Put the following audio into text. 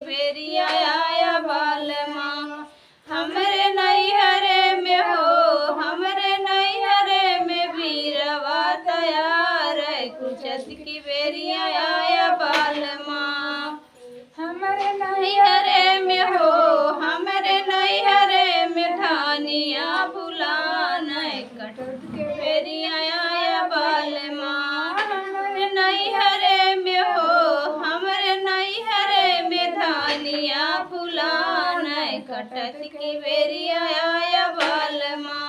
बेरिया आया बालमा हमरे नैहरे में हो, हमरे नैहरे में वीरवा तैयार है, कुचत की बेरिया आया बालमा हमरे नैहरे में हो, हमरे नैहरे में धानिया फुलान है, कटत के बेरिया आया बालमा हमरे नैहरे में हो, हमरे नैहरे में धानिया फुलान है, कटत की बेरिया आया बालमा।